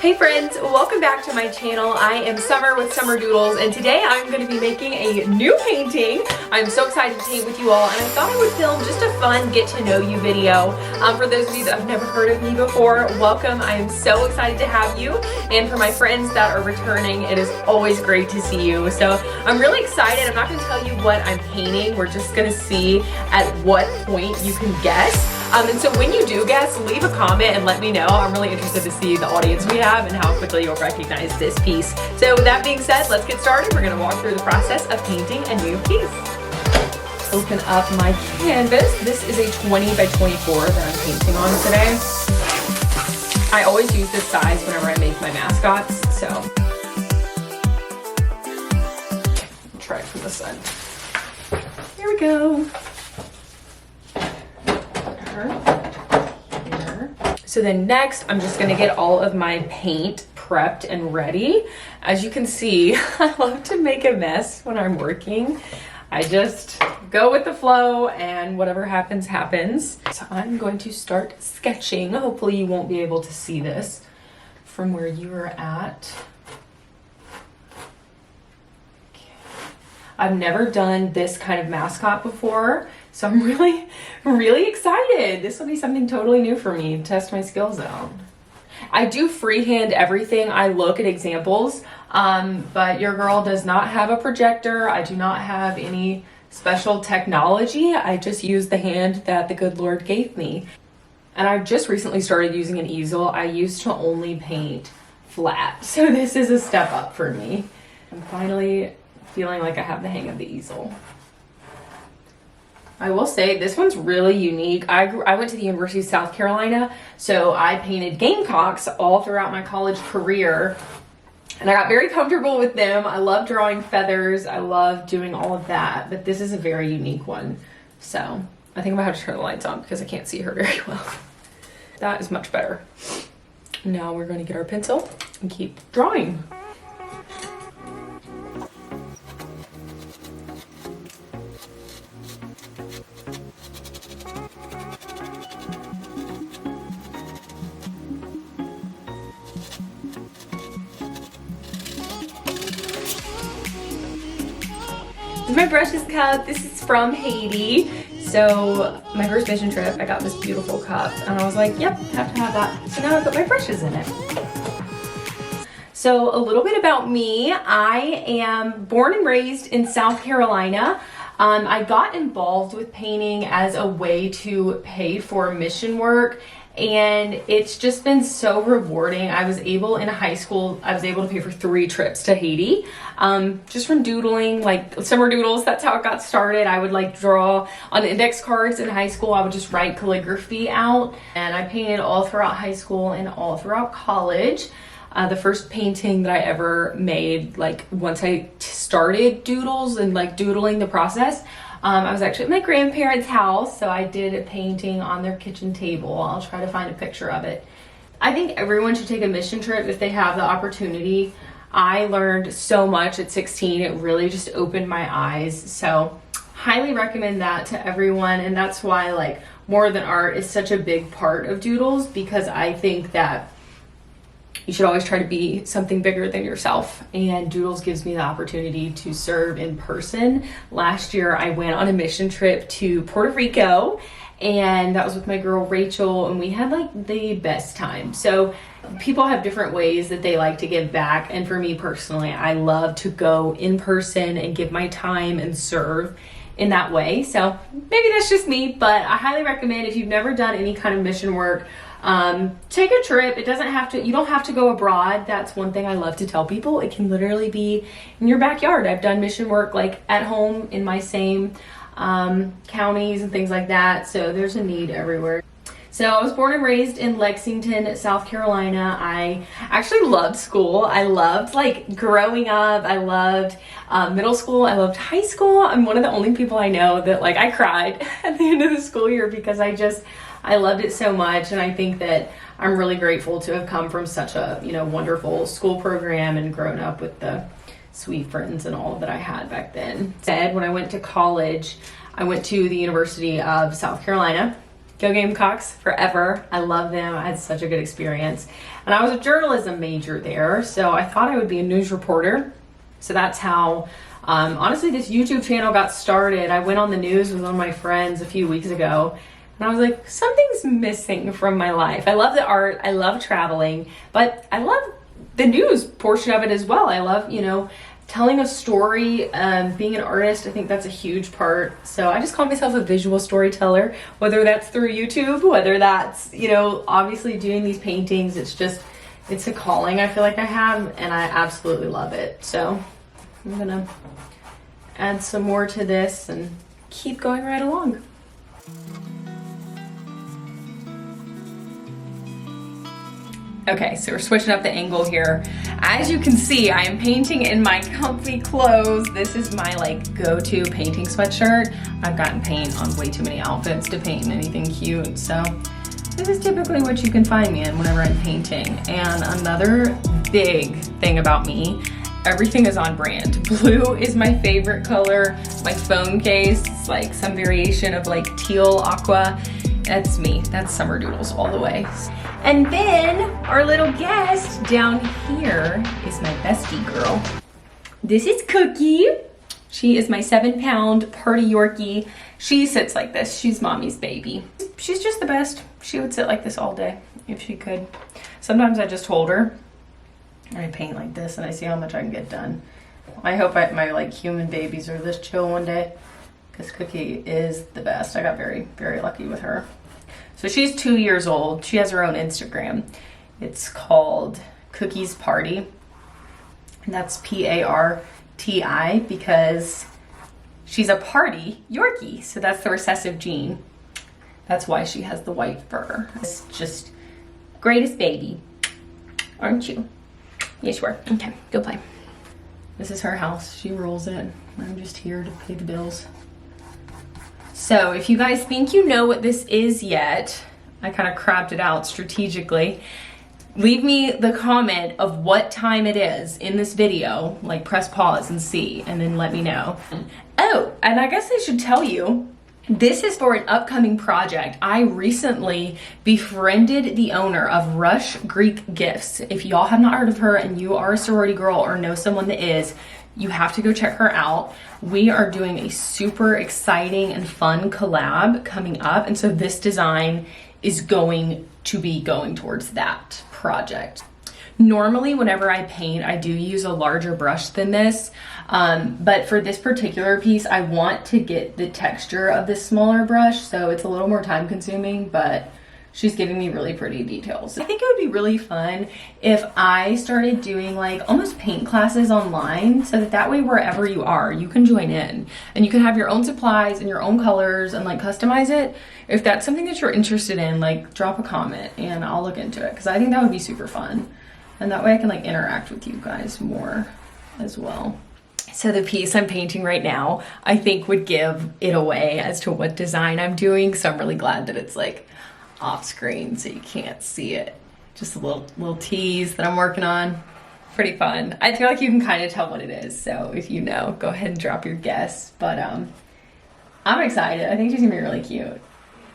Hey friends, welcome back to my channel. I am Summer with Summer Doodles, and today I'm going to be making a new painting. I'm so excited to paint with you all, and I thought I would film just a fun get to know you video. For those of you that have never heard of me before, welcome. I am so excited to have you, and for my friends that are returning, it is always great to see you. So I'm really excited. I'm not going to tell you what I'm painting. We're just going to see at what point you can guess. And so when you do guess, leave a comment and let me know. I'm really interested to see the audience we have and how quickly you'll recognize this piece. So with that being said, let's get started. We're gonna walk through the process of painting a new piece. Open up my canvas. This is a 20 by 24 that I'm painting on today. I always use this size whenever I make my mascots, so. I'll try it from the side. Here we go. Here. So then next, I'm just gonna get all of my paint prepped and ready. As you can see, I love to make a mess when I'm working. I just go with the flow and whatever happens, happens. So I'm going to start sketching. Hopefully you won't be able to see this from where you are at. I've never done this kind of mascot before, so I'm really excited. This will be something totally new for me to test my skills out. I do freehand everything. I look at examples, but your girl does not have a projector. I do not have any special technology. I just use the hand that the good Lord gave me. And I've just recently started using an easel. I used to only paint flat, so this is a step up for me. I'm finally feeling like I have the hang of the easel. I will say this one's really unique. I went to the University of South Carolina, so I painted Gamecocks all throughout my college career, and I got very comfortable with them. I love drawing feathers. I love doing all of that, but this is a very unique one. So I think I'm gonna have to turn the lights on because I can't see her very well. That is much better. Now we're gonna get our pencil and keep drawing. My brushes cup. This is from Haiti. So my first mission trip, I got this beautiful cup and I was like, yep, have to have that. So now I put my brushes in it. So a little bit about me. I am born and raised in South Carolina. I got involved with painting as a way to pay for mission work, and it's just been so rewarding. I was able in high school, I was able to pay for 3 trips to Haiti, just from doodling, like Summer Doodles. That's how it got started. I would like draw on index cards in high school. I would just write calligraphy out, and I painted all throughout high school and all throughout college. The first painting that I ever made, like once I started Doodles and like doodling the process, I was actually at my grandparents' house, so I did a painting on their kitchen table. I'll try to find a picture of it. I think everyone should take a mission trip if they have the opportunity. I learned so much at 16. It really just opened my eyes. So highly recommend that to everyone. And that's why like More Than Art is such a big part of Doodles, because I think that you should always try to be something bigger than yourself, and Doodles gives me the opportunity to serve in person. Last year I went on a mission trip to Puerto Rico, and that was with my girl Rachel, and we had like the best time. So people have different ways that they like to give back, and for me personally, I love to go in person and give my time and serve in that way. So maybe that's just me, but I highly recommend, if you've never done any kind of mission work, take a trip. It doesn't have to, you don't have to go abroad. That's one thing I love to tell people. It can literally be in your backyard. I've done mission work like at home in my same counties and things like that. So there's a need everywhere. So I was born and raised in Lexington, South Carolina. I actually loved school. I loved like growing up. I loved middle school. I loved high school. I'm one of the only people I know that like I cried at the end of the school year because I loved it so much, and I think that I'm really grateful to have come from such a, wonderful school program and grown up with the sweet friends and all that I had back then. When I went to college, I went to the University of South Carolina, Go Gamecocks forever. I love them. I had such a good experience. And I was a journalism major there, so I thought I would be a news reporter. So that's how, honestly, this YouTube channel got started. I went on the news with one of my friends a few weeks ago, and I was like, something's missing from my life. I love the art, I love traveling, but I love the news portion of it as well. I love, you know, telling a story, being an artist. I think that's a huge part. So I just call myself a visual storyteller, whether that's through YouTube, whether that's, you know, obviously doing these paintings. It's a calling I feel like I have, and I absolutely love it. So I'm gonna add some more to this and keep going right along. Okay, so we're switching up the angle here. As you can see, I am painting in my comfy clothes. This is my like go-to painting sweatshirt. I've gotten paint on way too many outfits to paint in anything cute, so this is typically what you can find me in whenever I'm painting. And another big thing about me, everything is on brand. Blue is my favorite color. My phone case is like some variation of like teal aqua. That's me. That's summer Doodles all the way. And then our little guest down here is my bestie girl. This is Cookie. She is my 7-pound party Yorkie. She sits like this. She's mommy's baby. She's just the best. She would sit like this all day if she could. Sometimes I just hold her and I paint like this and I see how much I can get done. I hope my like human babies are this chill one day, because Cookie is the best. I got very, very lucky with her. So she's 2 years old. She has her own Instagram. It's called Cookie's Party. And that's P-A-R-T-I, because she's a party Yorkie. So that's the recessive gene. That's why she has the white fur. It's just greatest baby, aren't you? Yes, you are. Okay, go play. This is her house. She rules it. I'm just here to pay the bills. So if you guys think you know what this is yet, I kind of cropped it out strategically. Leave me the comment of what time it is in this video, like press pause and see, and then let me know. Oh, and I guess I should tell you, this is for an upcoming project. I recently befriended the owner of Rush Greek Gifts. If y'all have not heard of her and you are a sorority girl or know someone that is, you have to go check her out. We are doing a super exciting and fun collab coming up. And so this design is going to be going towards that project. Normally, whenever I paint, I do use a larger brush than this. But for this particular piece, I want to get the texture of this smaller brush. So it's a little more time consuming, but she's giving me really pretty details. I think it would be really fun if I started doing like almost paint classes online, so that way wherever you are, you can join in and you can have your own supplies and your own colors and like customize it. If that's something that you're interested in, like drop a comment and I'll look into it, because I think that would be super fun. And that way I can like interact with you guys more as well. So the piece I'm painting right now, I think would give it away as to what design I'm doing. So I'm really glad that it's like off screen so you can't see it. Just a little tease that I'm working on. Pretty fun. I feel like you can kind of tell what it is. So if you know, go ahead and drop your guess. But I'm excited. I think she's gonna be really cute.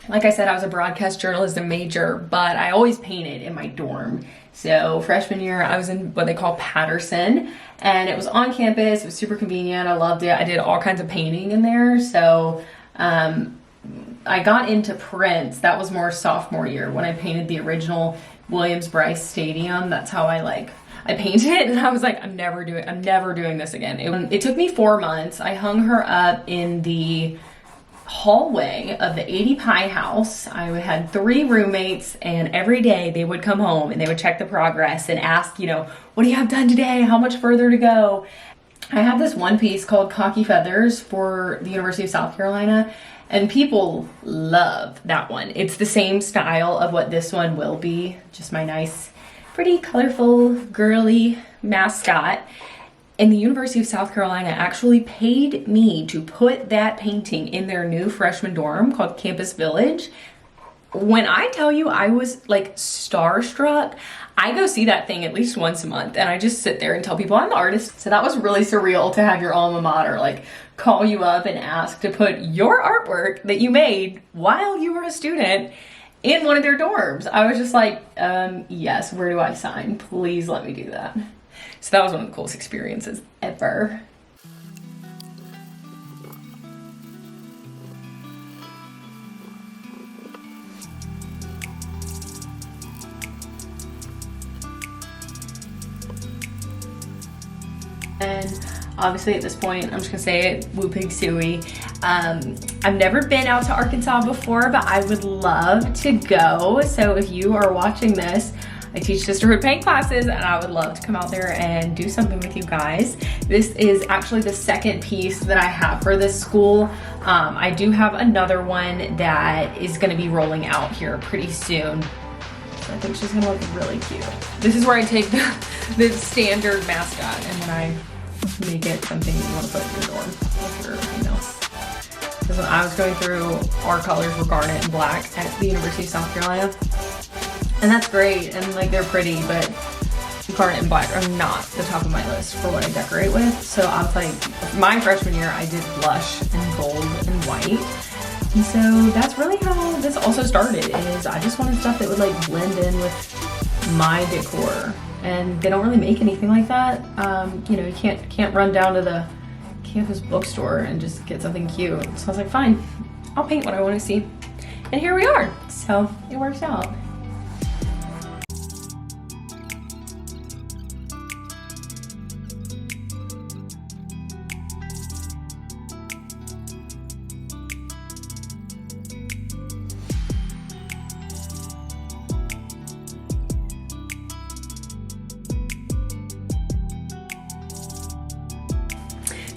Like I said, I was a broadcast journalism major, but I always painted in my dorm. So freshman year, I was in what they call Patterson, and it was on campus. It was super convenient. I loved it. I did all kinds of painting in there. So I got into prints. That was more sophomore year when I painted the original Williams-Brice Stadium. That's how I painted it, and I was like, I'm never doing this again. It took me 4 months. I hung her up in the hallway of the 80 Pie house. I had 3 roommates, and every day they would come home and they would check the progress and ask, you know, what do you have done today? How much further to go? I have this one piece called Cocky Feathers for the University of South Carolina, and people love that one. It's the same style of what this one will be, just my nice, pretty colorful, girly mascot. And the University of South Carolina actually paid me to put that painting in their new freshman dorm called Campus Village. When I tell you I was like starstruck, I go see that thing at least once a month, and I just sit there and tell people I'm the artist. So that was really surreal to have your alma mater like call you up and ask to put your artwork that you made while you were a student in one of their dorms. I was just like, yes, where do I sign? Please let me do that. So that was one of the coolest experiences ever. And obviously at this point, I'm just gonna say it, woo pig suey. I've never been out to Arkansas before, but I would love to go. So if you are watching this, I teach sisterhood paint classes and I would love to come out there and do something with you guys. This is actually the second piece that I have for this school. I do have another one that is gonna be rolling out here pretty soon. So I think she's gonna look really cute. This is where I take the standard mascot and then I make it something you want to put in your dorm with your emails. Because when I was going through, our colors were garnet and black at the University of South Carolina. And that's great, and like they're pretty, but garnet and black are not the top of my list for what I decorate with. So I was like, my freshman year I did blush and gold and white. And so that's really how this also started, is I just wanted stuff that would like blend in with my decor. And they don't really make anything like that. You know, you can't run down to the campus bookstore and just get something cute. So I was like, fine, I'll paint what I want to see. And here we are. So it works out.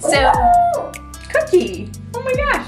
So, Cookie, oh my gosh.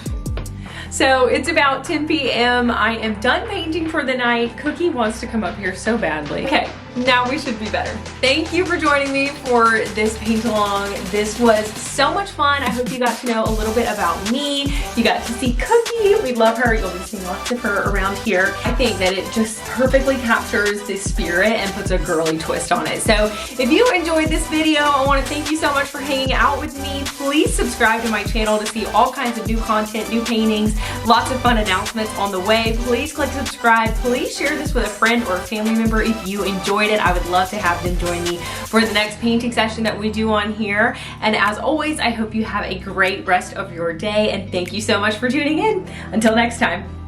So it's about 10 p.m. I am done painting for the night. Cookie wants to come up here so badly. Okay, now we should be better. Thank you for joining me for this paint along. This was so much fun. I hope you got to know a little bit about me. You got to see Cookie. We love her. You'll be seeing lots of her around here. I think that it just perfectly captures the spirit and puts a girly twist on it. So if you enjoyed this video, I want to thank you so much for hanging out with me. Please subscribe to my channel to see all kinds of new content, new paintings, lots of fun announcements on the way. Please click subscribe. Please share this with a friend or a family member if you enjoyed it. I would love to have them join me for the next painting session that we do on here. And as always, I hope you have a great rest of your day, and thank you so much for tuning in. Until next time.